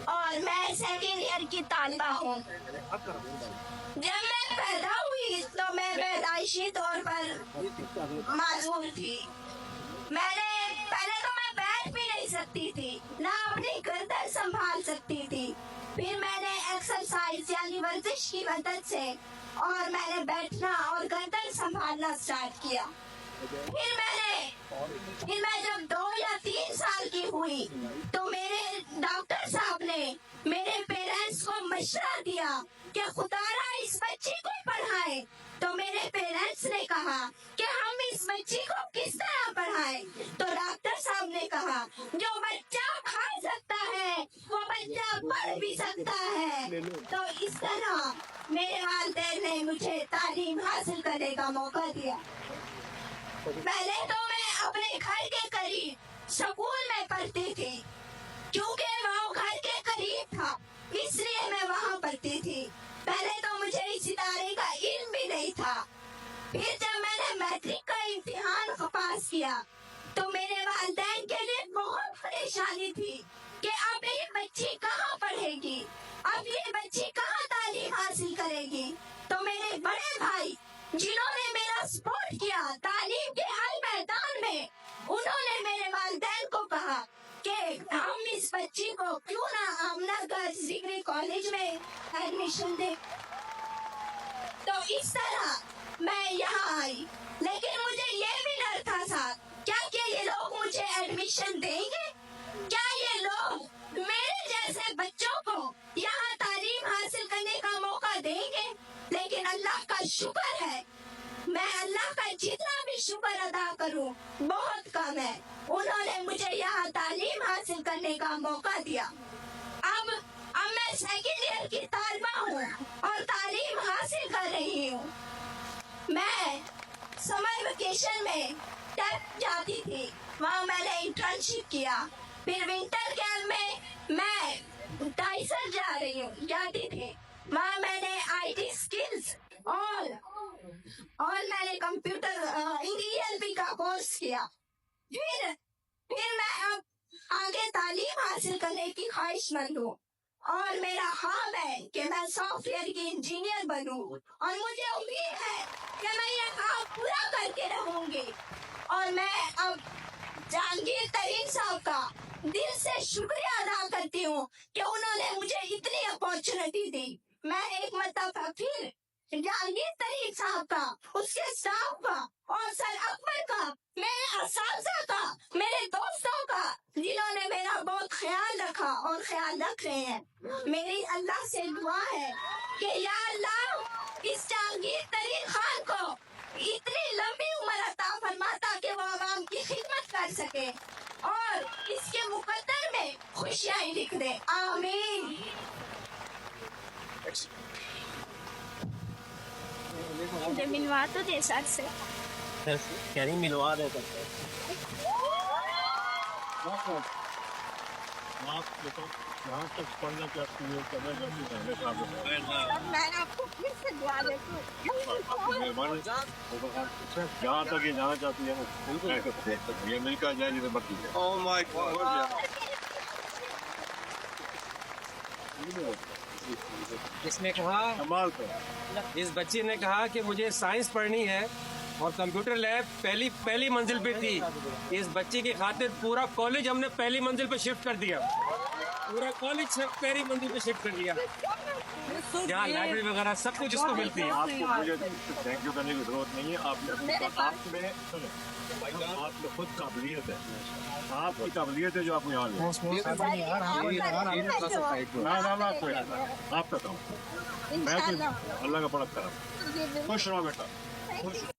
اور میں second year کی طالبہ ہوں۔ جب میں پیدا ہوئی تو میں پیدائشی طور پر معذور تھی۔ پہلے تو میں بیٹھ بھی نہیں سکتی تھی، نہ اپنی گردن سنبھال سکتی تھی۔ پھر میں نے ایکسرسائز یعنی ورزش کی مدد سے اور میں نے بیٹھنا اور گردن سنبھالنا اسٹارٹ کیا۔ پھر میں جب 2 یا 3 سال کی ہوئی تو میرے ڈاکٹر صاحب نے میرے پیرنٹس کو مشورہ دیا کہ خدا را اس بچی کو پڑھائیں۔ تو میرے پیرنٹس نے کہا کہ ہم اس بچی کو کس طرح پڑھائیں؟ تو ڈاکٹر صاحب نے کہا جو بچہ کھا سکتا ہے وہ بچہ پڑھ بھی سکتا ہے۔ تو اس طرح میرے والدین نے مجھے تعلیم حاصل کرنے کا موقع دیا۔ پہلے تو میں اپنے گھر کے قریب سکول میں پڑھتی تھی، کیونکہ وہ گھر کے قریب تھا اس لیے میں وہاں پڑھتی تھی۔ پہلے تو مجھے اس ادارے کا علم بھی نہیں تھا۔ پھر جب میں نے میٹرک کا امتحان پاس کیا تو میرے والدین کے لیے بہت پریشانی تھی کہ اب یہ بچی کہاں پڑھے گی، اب یہ بچی کہاں تعلیم حاصل کرے گی۔ تو میرے بڑے بھائی جنہوں نے میرا سپورٹ کیا تعلیم کے ہر میدان میں، انہوں نے میرے والدین کو کہا کہ ہم اس بچی کو کیوں نہ آمنہ گرلز ڈگری کالج میں ایڈمیشن دیں۔ تو اس طرح میں یہاں آئی، لیکن مجھے یہ بھی ڈر تھا کیا کہ یہ لوگ مجھے ایڈمیشن دیں گے، کیا یہ لوگ میرے جیسے بچوں کو یہاں تعلیم حاصل کرنے کا موقع دیں گے۔ لیکن اللہ کا شکر ہے، میں اللہ کا جتنا بھی شکر ادا کروں بہت کم ہے، انہوں نے مجھے یہاں تعلیم حاصل کرنے کا موقع دیا۔ اب میں سیکنڈ ایئر کی طالبہ ہوں اور تعلیم حاصل کر رہی ہوں۔ میں سمر ویکیشن میں ٹیپ جاتی تھی، وہاں میں نے انٹرنشپ کیا۔ پھر ونٹر کیمپ میں ٹائسر جاتی تھی، وہاں میں نے آئی ٹی اسکلز اور میں نے کمپیوٹر ELP کا کورس کیا۔ پھر میں اب آگے تعلیم حاصل کرنے کی خواہش مند ہوں اور میرا خواب ہے کہ میں سافٹ ویئر کی انجینئر بنوں، اور مجھے امید ہے کہ میں یہ خواب پورا کر کے رہوں گی۔ اور میں اب جہانگیر ترین صاحب کا دل سے شکریہ ادا کرتی ہوں کہ انہوں نے مجھے اتنی اپارچونٹی دی۔ میں ایک مرتبہ پھر جہانگیر ترین صاحب کا، اس کے اسٹاف کا اور سر اکبر کا، میرے اساتذہ کا، میرے دوستوں کا، جنہوں نے میرا بہت خیال رکھا اور خیال رکھ رہے ہیں۔ میری اللہ سے دعا ہے کہ یا اللہ اس جہانگیر ترین خان کو اتنی لمبی عمر عطا فرما تاکہ وہ عوام کی خدمت کر سکے اور اس کے مقدر میں خوشیاں لکھ دے۔ آمین۔ مجھے ملوا تو دے سر سے، کہہ رہی ملوا دے سکتے یہاں تک پڑھنا چاہتی ہے، میں آپ کو پھر سے دعا دیتی ہوں۔ جہاں تک یہ جانا چاہتی ہے یہ امریکہ جائے جدھر مرضی اس نے کہا، کمال کر اس بچی نے کہا کہ مجھے سائنس پڑھنی ہے اور کمپیوٹر لیب پہلی منزل پہ تھی۔ اس بچی کی خاطر پورا کالج ہم نے پہلی منزل پہ شفٹ کر دیا، پورا کالج پہلی منزل پہ شفٹ کر دیا، جہاں لائبریری وغیرہ سب کچھ اس کو ملتی ہے۔ آپ کو مجھے تھینک یو کرنے کی ضرورت نہیں ہے، آپ میں آپ میں خود قابلیت ہے، آپ کی قابلیت ہے جو آپ کو یہاں لے آپ کا کام، میں اللہ کا بڑا کرم۔ خوش رہو بیٹا، خوش رہو۔